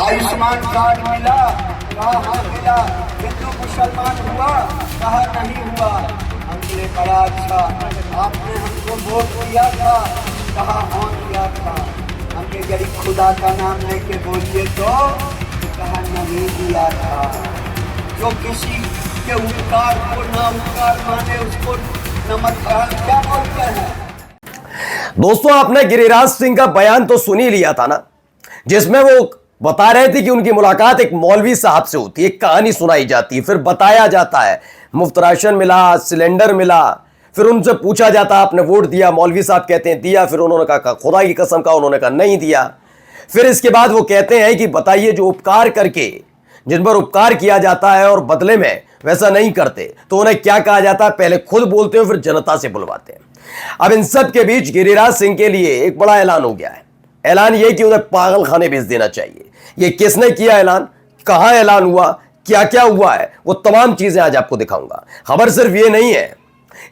Ayushman card मिला, कहा हाँ मिला। हिंदू मुसलमान हुआ, कहा नहीं हुआ। हमने बड़ा अच्छा, आपने हमको वोट दिया था, कहा हाँ दिया था। हमने यदि खुदा का नाम लेके बोलिए तो कहा नहीं दिया था। जो किसी के उपकार को ना उपकार माने उसको नमक क्या बोलते हैं। दोस्तों, आपने गिरिराज सिंह का बयान तो सुन ही लिया था ना, जिसमें वो बता रहे थे कि उनकी मुलाकात एक मौलवी साहब से होती है, एक कहानी सुनाई जाती है, फिर बताया जाता है मुफ्त राशन मिला, सिलेंडर मिला, फिर उनसे पूछा जाता है आपने वोट दिया, मौलवी साहब कहते हैं दिया, फिर उन्होंने कहा खुदा की कसम कहा, उन्होंने कहा नहीं दिया। फिर इसके बाद वो कहते हैं कि बताइए जो उपकार करके, जिन पर उपकार किया जाता है और बदले में वैसा नहीं करते तो उन्हें क्या कहा जाता है, पहले खुद बोलते हो फिर जनता से बुलवाते हैं। अब इन सब के बीच गिरिराज सिंह के लिए एक बड़ा ऐलान हो गया है। ऐलान यह कि उन्हें पागल खाने भेज देना चाहिए। ये किसने किया ऐलान, कहां ऐलान हुआ, क्या क्या हुआ है, वो तमाम चीजें आज आपको दिखाऊंगा। खबर सिर्फ ये नहीं है,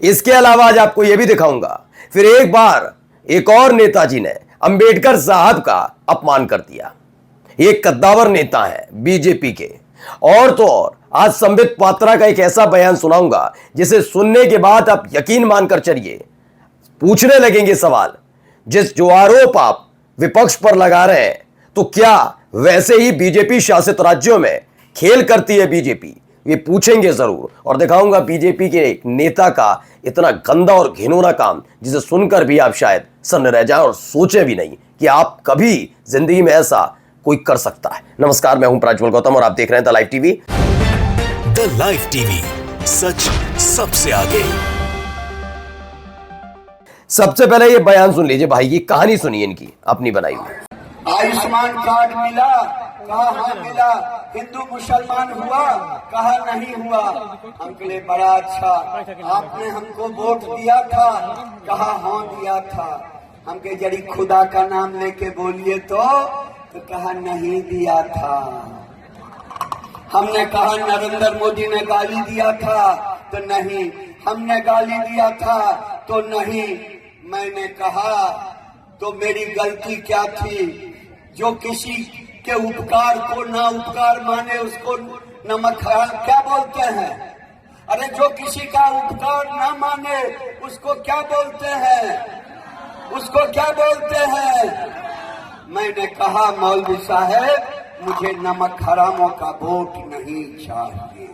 इसके अलावा आज आपको यह भी दिखाऊंगा। फिर एक बार एक और नेताजी ने अंबेडकर साहब का अपमान कर दिया। एक कद्दावर नेता है बीजेपी के। और तो और आज संबित पात्रा का एक ऐसा बयान सुनाऊंगा जिसे सुनने के बाद आप यकीन मानकर चलिए, पूछने लगेंगे सवाल, जो आरोप आप विपक्ष पर लगा रहे हैं तो क्या वैसे ही बीजेपी शासित राज्यों में खेल करती है बीजेपी, ये पूछेंगे जरूर। और दिखाऊंगा बीजेपी के एक नेता का इतना गंदा और घिनौना काम जिसे सुनकर भी आप शायद सन्न रह जाएं और सोचे भी नहीं कि आप कभी जिंदगी में ऐसा कोई कर सकता है। नमस्कार, मैं हूं प्रज्वल गौतम और आप देख रहे हैं the live TV. The live TV, सच सबसे आगे। सबसे पहले ये बयान सुन लीजिए भाई की कहानी सुनिए इनकी अपनी बनाई हुई। आयुष्मान कार्ड मिला, कहा हाँ मिला। हिंदू मुसलमान हुआ, कहा नहीं हुआ। हमके लिए बड़ा अच्छा, आपने हमको वोट दिया था, कहा हाँ दिया था। हमके यदि खुदा का नाम लेके बोलिए तो कहा नहीं दिया था। हमने कहा नरेंद्र मोदी ने गाली दिया था तो नहीं, हमने गाली दिया था तो नहीं। मैंने कहा तो मेरी गलती क्या थी। जो किसी के उपकार को ना उपकार माने उसको नमक क्या बोलते हैं। अरे जो किसी का उपकार ना माने उसको क्या बोलते हैं, उसको क्या बोलते हैं। मैंने कहा मौलवी साहब मुझे नमक हरामों का वोट नहीं चाहिए।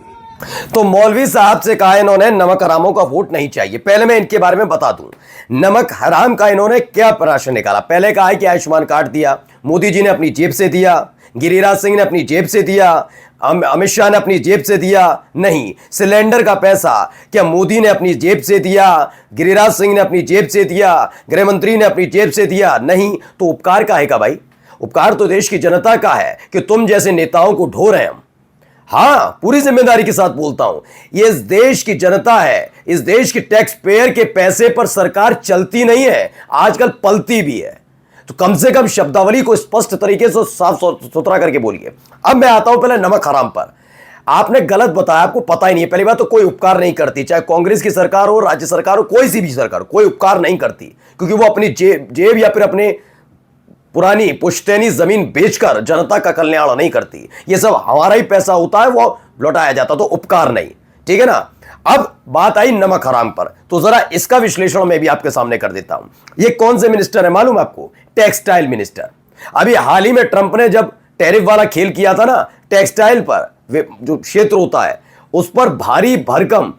तो मौलवी साहब से कहा इन्होंने नमक हरामों का वोट नहीं चाहिए। पहले मैं इनके बारे में बता दूं, नमक हराम का इन्होंने क्या प्रश्न निकाला। पहले कहा है कि आयुष्मान कार्ड दिया, मोदी जी ने अपनी जेब से दिया, गिरिराज सिंह ने अपनी जेब से दिया, अमित शाह ने अपनी जेब से दिया। नहीं, सिलेंडर का पैसा क्या मोदी ने अपनी जेब से दिया, गिरिराज सिंह ने अपनी जेब से दिया, गृह मंत्री ने अपनी जेब से दिया? नहीं। तो उपकार का है का भाई? उपकार तो देश की जनता का है कि तुम जैसे नेताओं को ढो रहे हैं हम। हाँ, पूरी जिम्मेदारी के साथ बोलता हूं, ये इस देश की जनता है, इस देश की टैक्स पेयर के पैसे पर सरकार चलती नहीं है, आजकल पलती भी है। तो कम से कम शब्दावली को स्पष्ट तरीके से साफ सुथरा करके बोलिए। अब मैं आता हूं पहले नमक हराम पर। आपने गलत बताया, आपको पता ही नहीं है। पहली बात तो कोई उपकार नहीं करती, चाहे कांग्रेस की सरकार हो, राज्य सरकार हो, कोई सी भी सरकार, कोई उपकार नहीं करती, क्योंकि वो अपनी जेब या फिर अपने पुरानी पुश्तैनी जमीन बेचकर जनता का कल्याण नहीं करती। ये सब हमारा ही पैसा होता है, वो लौटाया जाता, तो उपकार नहीं। ठीक है ना। अब बात आई नमक हराम पर, तो जरा इसका विश्लेषण मैं भी आपके सामने कर देता हूं। ये कौन से मिनिस्टर है मालूम आपको? Textile minister. अभी हाल ही में ट्रंप ने जब टैरिफ वाला खेल किया था ना, टेक्सटाइल पर जो क्षेत्र होता है उस पर भारी भरकम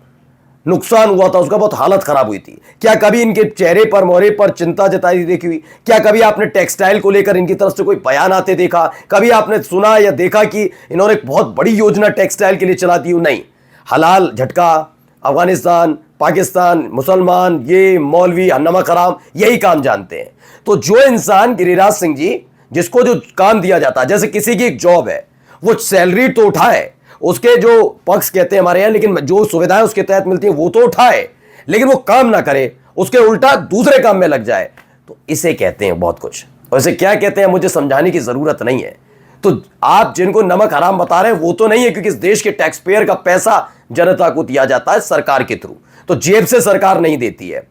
नुकसान हुआ था, उसका बहुत हालत खराब हुई थी। क्या कभी इनके चेहरे पर, मोहरे पर चिंता जताई देखी हुई? क्या कभी आपने टेक्सटाइल को लेकर इनकी तरफ से कोई बयान आते देखा? कभी आपने सुना या देखा कि इन्होंने एक बहुत बड़ी योजना टेक्सटाइल के लिए चला दी? नहीं। हलाल झटका, अफगानिस्तान, पाकिस्तान, मुसलमान, ये मौलवी, नमक हराम, यही काम जानते हैं। तो जो इंसान, गिरिराज सिंह जी, जिसको जो काम दिया जाता है, जैसे किसी की एक जॉब है, वो सैलरी तो उठाए, उसके जो पक्ष कहते हैं हमारे यहां, लेकिन जो सुविधाएं उसके तहत मिलती हैं वो तो उठाए, लेकिन वो काम ना करे, उसके उल्टा दूसरे काम में लग जाए, तो इसे कहते हैं बहुत कुछ। और इसे क्या कहते हैं मुझे समझाने की जरूरत नहीं है। तो आप जिनको नमक हराम बता रहे हैं वो तो नहीं है, क्योंकि इस देश के टैक्स पेयर का पैसा जनता को दिया जाता है सरकार के थ्रू, तो जेब से सरकार नहीं देती है।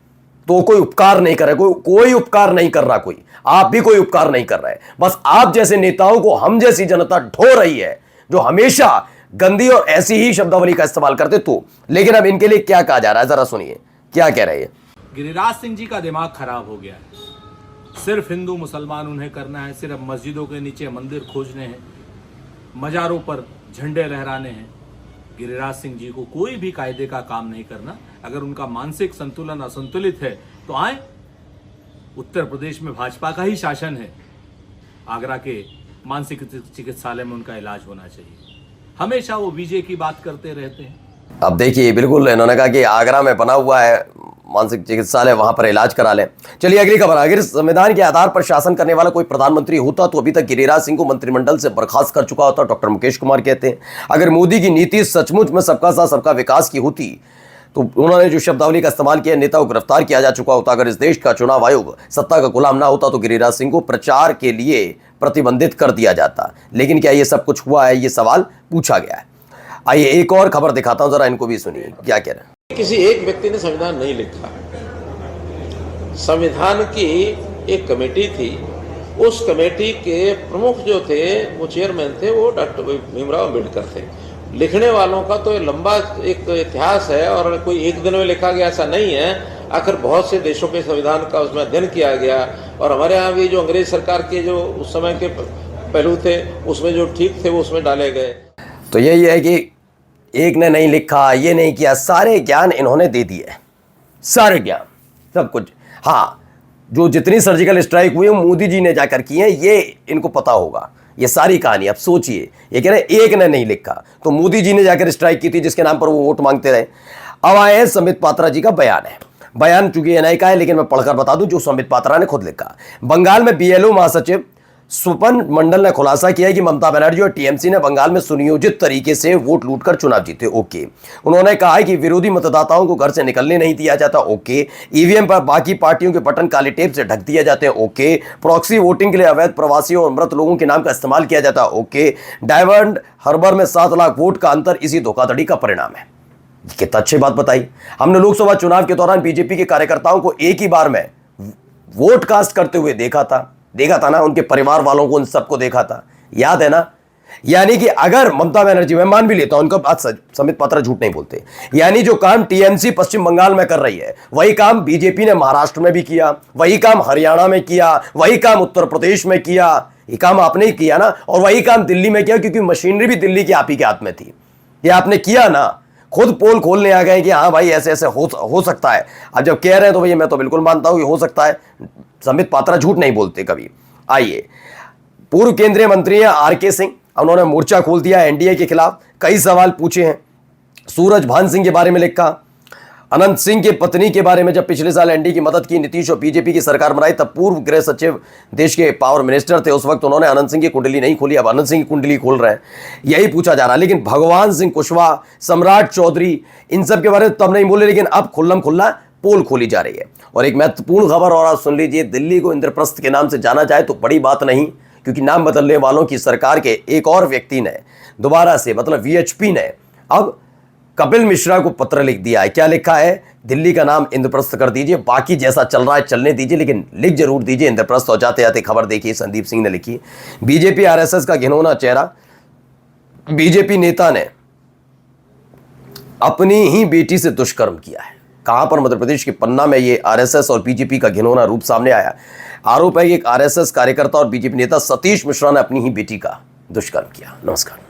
तो कोई उपकार नहीं कर रहा, कोई उपकार नहीं कर रहा, कोई आप भी कोई उपकार नहीं कर रहे हैं। बस आप जैसे नेताओं को हम जैसी जनता ढो रही है, जो हमेशा गंदी और ऐसी ही शब्दावली का इस्तेमाल करते। तो लेकिन अब इनके लिए क्या कहा जा रहा है, जरा सुनिए क्या कह रहे हैं। गिरिराज सिंह जी का दिमाग खराब हो गया है। सिर्फ हिंदू मुसलमान उन्हें करना है, सिर्फ मस्जिदों के नीचे मंदिर खोजने हैं, मजारों पर झंडे लहराने हैं। गिरिराज सिंह जी को कोई भी कायदे का काम नहीं करना। अगर उनका मानसिक संतुलन असंतुलित है तो आए, उत्तर प्रदेश में भाजपा का ही शासन है, आगरा के मानसिक चिकित्सालय में उनका इलाज होना चाहिए। हमेशा वो विजय की बात करते रहते हैं। अब देखिए, बिल्कुल इन्होंने कहा कि आगरा में बना हुआ है मानसिक चिकित्सालय, वहां पर इलाज करा लें। चलिए अगली खबर। अगर संविधान के आधार पर शासन करने वाला कोई प्रधानमंत्री होता तो अभी तक गिरिराज सिंह को मंत्रिमंडल से बर्खास्त कर चुका होता, डॉक्टर मुकेश कुमार कहते हैं। अगर मोदी की नीति सचमुच में सबका साथ सबका विकास की होती तो उन्होंने जो शब्दावली का इस्तेमाल किया, नेता को गिरफ्तार किया जा चुका होता। अगर इस देश का चुनाव आयोग सत्ता का गुलाम ना होता तो गिरिराज सिंह को प्रचार के लिए प्रतिबंधित कर दिया जाता। लेकिन क्या ये सब कुछ हुआ है, ये सवाल पूछा गया है। आइए एक और खबर दिखाता हूं, जरा इनको भी सुनिए क्या कह रहे हैं। किसी एक व्यक्ति ने संविधान नहीं लिखा। संविधान की एक कमेटी थी, उस कमेटी के प्रमुख जो थे, वो चेयरमैन थे, वो डॉक्टर भीमराव अम्बेडकर थे। लिखने वालों का तो लंबा एक इतिहास है और कोई एक दिन में लिखा गया ऐसा नहीं है। आखिर बहुत से देशों के संविधान का उसमें अध्ययन किया गया और हमारे यहाँ भी जो अंग्रेज सरकार के जो उस समय के पहलू थे, उसमें जो ठीक थे वो उसमें डाले गए। तो यही है कि एक ने नहीं लिखा, ये नहीं किया, सारे ज्ञान इन्होंने दे दिए, सारे ज्ञान सब कुछ। हाँ, जो जितनी सर्जिकल स्ट्राइक हुई मोदी जी ने जाकर की है, ये इनको पता होगा, ये सारी कहानी। अब सोचिए, ये कह रहे एक ने नहीं लिखा तो मोदी जी ने जाकर स्ट्राइक की थी, जिसके नाम पर वो वोट मांगते रहे। अब आए हैं संबित पात्रा जी का बयान है। बयान चूंकि एनआई का है, लेकिन मैं पढ़कर बता दूं जो संबित पात्रा ने खुद लिखा। बंगाल में बीएलओ महासचिव स्वपन मंडल ने खुलासा किया कि ममता बनर्जी और टीएमसी ने बंगाल में सुनियोजित तरीके से वोट लूटकर चुनाव जीते। ओके। उन्होंने कहा कि विरोधी मतदाताओं को घर से निकलने नहीं दिया जाता। ओके। ईवीएम पर बाकी पार्टियों के बटन काले टेप से ढक दिए जाते हैं। ओके। प्रॉक्सी वोटिंग के लिए अवैध प्रवासियों और मृत लोगों के नाम का इस्तेमाल किया जाता है। ओके। डायमंड हार्बर में 7 लाख वोट का अंतर इसी धोखाधड़ी का परिणाम है। कितना अच्छी बात बताई। हमने लोकसभा चुनाव के दौरान बीजेपी के कार्यकर्ताओं को एक ही बार में वोट कास्ट करते हुए देखा था ना, उनके परिवार वालों को, उन सबको देखा था, याद है ना। यानी कि अगर ममता बनर्जी, मैं मान भी लेता हूं उनका बात, संबित पात्रा झूठ नहीं बोलते, यानी जो काम टीएमसी पश्चिम बंगाल में कर रही है वही काम बीजेपी ने महाराष्ट्र में भी किया, वही काम हरियाणा में किया, वही काम उत्तर प्रदेश में किया। ये काम आपने ही किया ना, और वही काम दिल्ली में किया, क्योंकि मशीनरी भी दिल्ली की आप ही के हाथ में थी। ये आपने किया ना, खुद पोल खोलने आ गए कि हाँ भाई ऐसे ऐसे हो सकता है। अब जब कह रहे हैं तो भैया मैं तो बिल्कुल मानता हूं कि हो सकता है। संबित पात्रा झूठ नहीं बोलते कभी। आइए, पूर्व केंद्रीय मंत्री हैं आरके सिंह, उन्होंने मोर्चा खोल दिया एनडीए के खिलाफ, कई सवाल पूछे हैं। सूरज भान सिंह के बारे में लिखा, अनंत सिंह की पत्नी के बारे में, जब पिछले साल एनडीए की मदद की नीतीश और बीजेपी की सरकार बनाई, तब पूर्व गृह सचिव देश के पावर मिनिस्टर थे, उस वक्त उन्होंने अनंत सिंह की कुंडली नहीं खोली, अब अनंत सिंह की कुंडली खोल रहे हैं, यही पूछा जा रहा है। लेकिन भगवान सिंह कुशवाहा, सम्राट चौधरी, इन सब के बारे में तब नहीं बोले, लेकिन अब खुल्लम खुल्ला पोल खोली जा रही है। और एक महत्वपूर्ण खबर और आप सुन लीजिए, दिल्ली को इंद्रप्रस्थ के नाम से जाना जाए तो बड़ी बात नहीं, क्योंकि नाम बदलने वालों की सरकार के एक और व्यक्ति ने दोबारा से, मतलब वीएचपी ने अब कपिल मिश्रा को पत्र लिख दिया है। क्या लिखा है? दिल्ली का नाम इंद्रप्रस्थ कर दीजिए, बाकी जैसा चल रहा है चलने दीजिए, लेकिन लिख जरूर दीजिए इंद्रप्रस्थ। और जाते जाते खबर देखिए, संदीप सिंह ने लिखी, बीजेपी आरएसएस का घिनौना चेहरा, बीजेपी नेता ने अपनी ही बेटी से दुष्कर्म किया है। कहां पर? मध्य प्रदेश के पन्ना में ये आरएसएस और बीजेपी का घिनौना रूप सामने आया। आरोप है कि एक आरएसएस कार्यकर्ता और बीजेपी नेता सतीश मिश्रा ने अपनी ही बेटी का दुष्कर्म किया। नमस्कार।